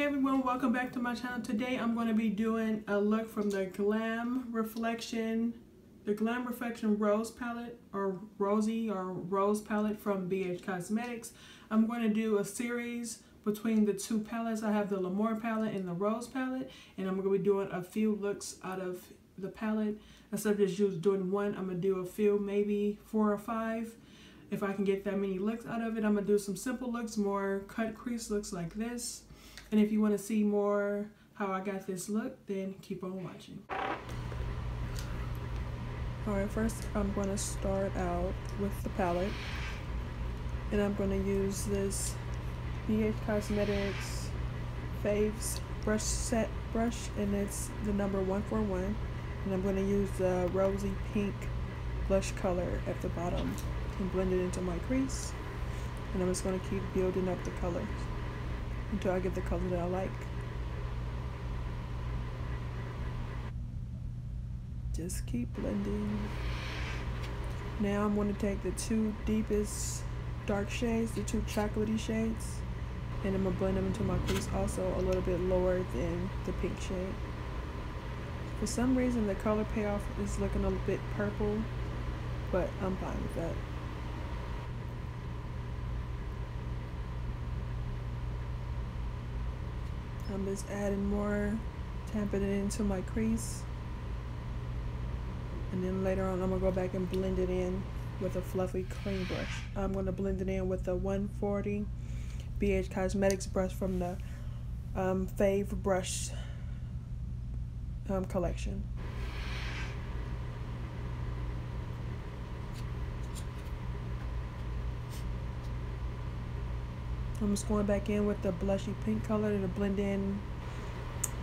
everyone, welcome back to my channel. Today I'm going to be doing a look from the Glam Reflection Rose palette, or Rose palette from BH Cosmetics. I'm going to do a series between the two palettes. I have the L'Amour palette and the Rose palette, and I'm going to be doing a few looks out of the palette. Instead of just doing one, I'm going to do a few, maybe 4 or 5. If I can get that many looks out of it, I'm going to do some simple looks, more cut crease looks like this. And if you want to see more how I got this look, then keep on watching. Alright, first I'm going to start out with the palette. And I'm going to use this BH Cosmetics Faves Brush Set brush, and it's the number 141. And I'm going to use the rosy pink blush color at the bottom and blend it into my crease. And I'm just going to keep building up the colors until I get the color that I like. Just keep blending. Now I'm going to take the two deepest dark shades, the two chocolatey shades, and I'm going to blend them into my crease, also a little bit lower than the pink shade. For some reason the color payoff is looking a bit purple, but I'm fine with that. I'm just adding more, tapping it into my crease, and then later on I'm going to go back and blend it in with a fluffy clean brush. I'm going to blend it in with the 140 BH Cosmetics brush from the Fave Brush collection. I'm just going back in with the blushy pink color to blend in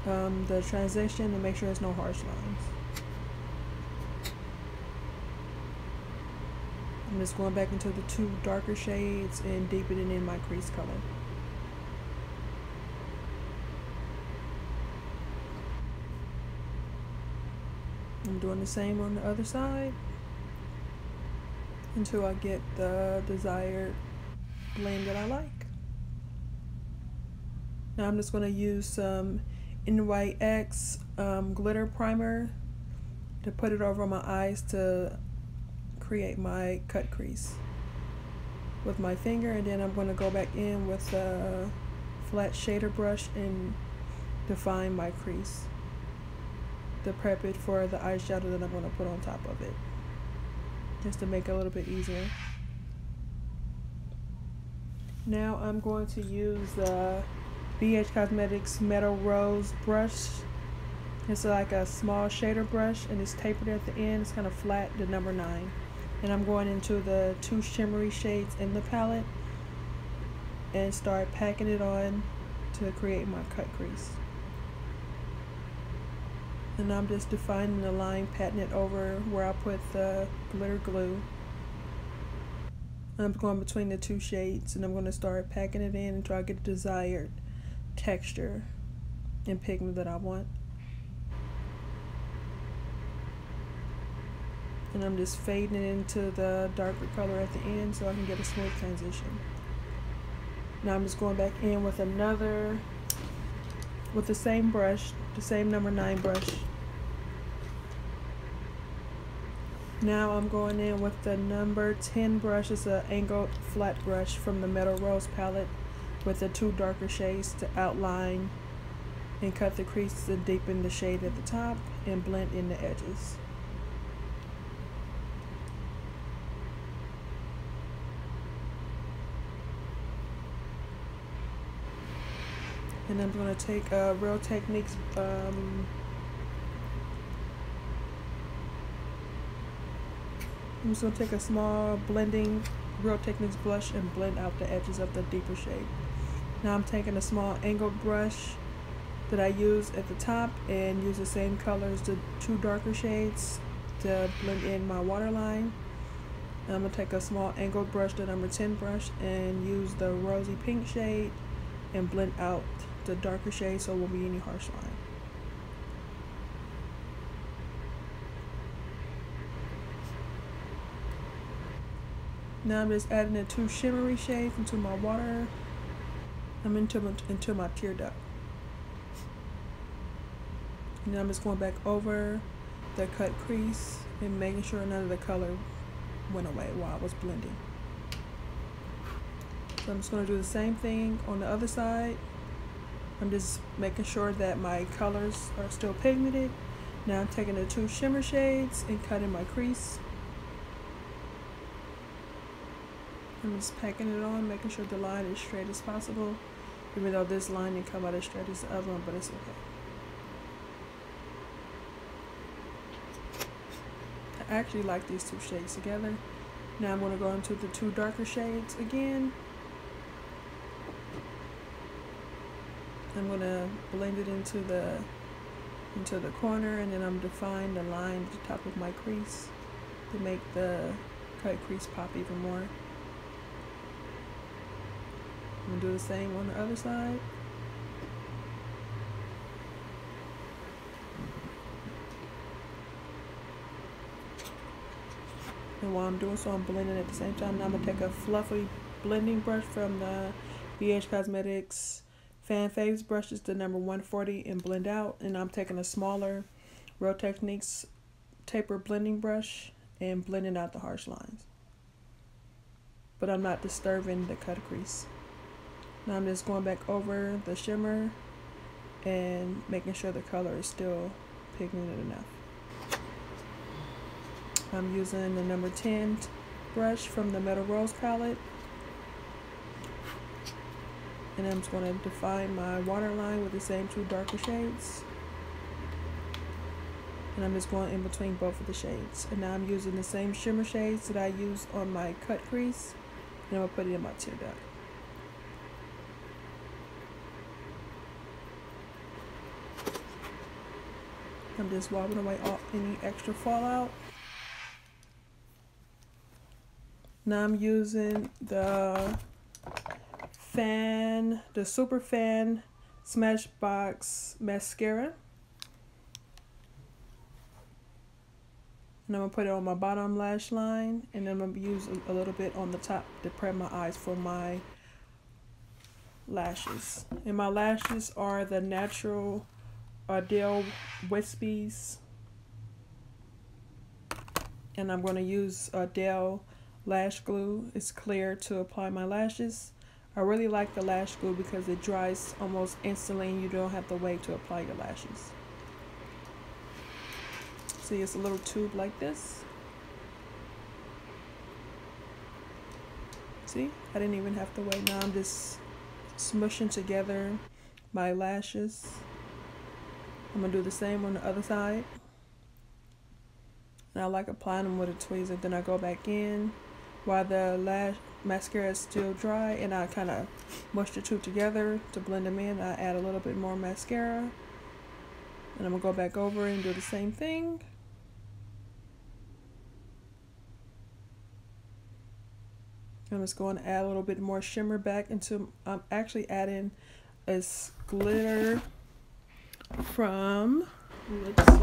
the transition and make sure there's no harsh lines. I'm just going back into the two darker shades and deepening in my crease color. I'm doing the same on the other side until I get the desired blend that I like. Now I'm just going to use some NYX Glitter Primer to put it over my eyes to create my cut crease with my finger, and then I'm going to go back in with a flat shader brush and define my crease to prep it for the eyeshadow that I'm going to put on top of it, just to make it a little bit easier. Now I'm going to use the BH Cosmetics Metal Rose brush. It's like a small shader brush and it's tapered at the end. It's kind of flat, the number 9. And I'm going into the two shimmery shades in the palette and start packing it on to create my cut crease. And I'm just defining the line, patting it over where I put the glitter glue. I'm going between the two shades and I'm going to start packing it in until I get the desired texture and pigment that I want. And I'm just fading it into the darker color at the end so I can get a smooth transition. Now I'm just going back in with the same brush, the same number 9 brush. Now I'm going in with the number 10 brush. It's an angled flat brush from the Metal Rose palette with the two darker shades to outline and cut the crease to deepen the shade at the top and blend in the edges. And I'm going to take Real Techniques I'm just going to take a small blending Real Techniques blush and blend out the edges of the deeper shade. Now I'm taking a small angled brush that I use at the top and use the same colors, the two darker shades, to blend in my waterline. I'm going to take a small angled brush, the number 10 brush, and use the rosy pink shade and blend out the darker shade so there won't be any harsh line. Now I'm just adding the two shimmery shades into my water. I'm into my tear duct. And then I'm just going back over the cut crease and making sure none of the color went away while I was blending. So I'm just going to do the same thing on the other side. I'm just making sure that my colors are still pigmented. Now I'm taking the 2 shimmer shades and cutting my crease. I'm just packing it on, making sure the line is straight as possible. Even though this line didn't come out as straight as the other one, but it's okay. I actually like these 2 shades together. Now I'm going to go into the 2 darker shades again. I'm going to blend it into the corner, and then I'm defining the line at the top of my crease to make the cut crease pop even more. I'm going to do the same on the other side. And while I'm doing so, I'm blending at the same time. Now I'm going to take a fluffy blending brush from the BH Cosmetics Fan Fave Brushes, the number 140, and blend out. And I'm taking a smaller Real Techniques taper blending brush and blending out the harsh lines. But I'm not disturbing the cut crease. Now I'm just going back over the shimmer and making sure the color is still pigmented enough. I'm using the number 10 brush from the Metal Rose palette. And I'm just going to define my waterline with the same 2 darker shades. And I'm just going in between both of the shades. And now I'm using the same shimmer shades that I used on my cut crease. And I'm going to put it in my tear duct. I'm just wiping away any extra fallout. Now I'm using the Super Fan SmashBox Mascara. And I'm going to put it on my bottom lash line. And then I'm going to use a little bit on the top to prep my eyes for my lashes. And my lashes are the natural ARDELL Wispies. And I'm going to use ARDELL lash glue. It's clear to apply my lashes. I really like the lash glue because it dries almost instantly and you don't have to wait to apply your lashes. See, it's a little tube like this. See, I didn't even have to wait. Now I'm just smushing together my lashes. I'm going to do the same on the other side. And I like applying them with a tweezer. Then I go back in while the lash mascara is still dry, and I kind of mush the two together to blend them in. I add a little bit more mascara, and I'm going to go back over and do the same thing. I'm just going to add a little bit more shimmer back into, I'm actually adding this glitter from, let's see,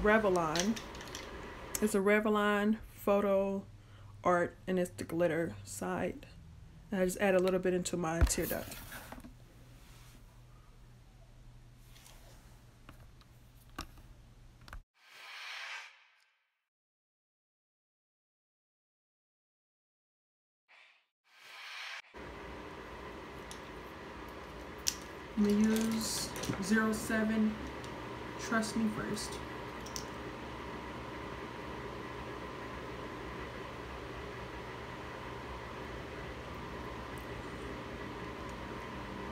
Revlon. It's a Revlon Photo Art, and it's the glitter side. And I just add a little bit into my tear duct. I'm going to use 07 Trust Me First.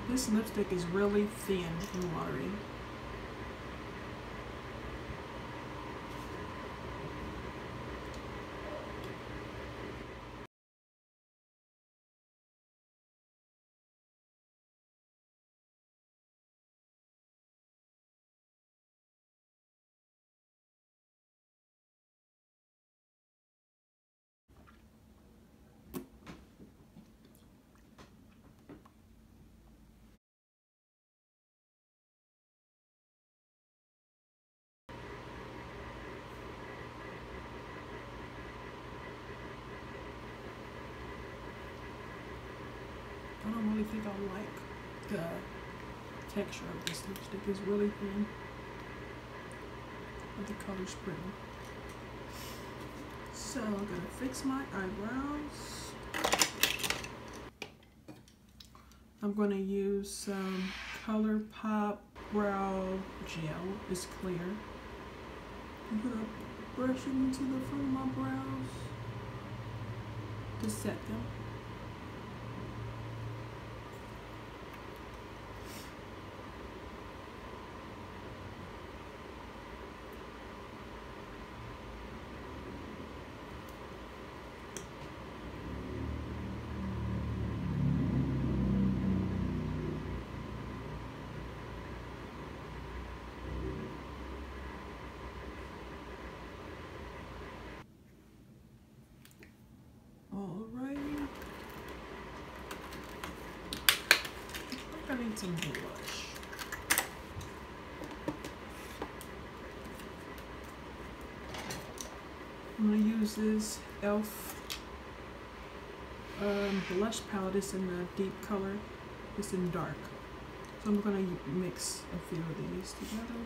This lipstick is really thin and watery. I don't really think I like the texture of this lipstick. It's really thin. of the color spread. So I'm gonna fix my eyebrows. I'm gonna use some ColourPop brow gel. It's clear. I'm gonna brush it into the front of my brows to set them. Alrighty. I need some blush. I'm going to use this e.l.f. Blush palette. It's in the deep color. It's in dark. So I'm going to mix a few of these together.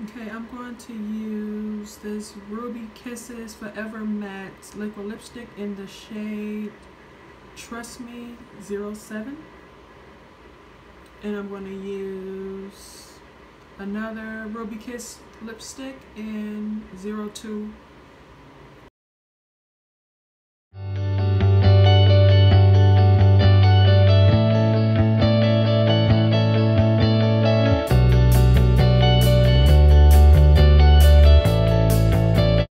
Okay, I'm going to use this Ruby Kisses Forever Matte liquid lipstick in the shade Trust Me 07. And I'm going to use another Ruby Kiss lipstick in 02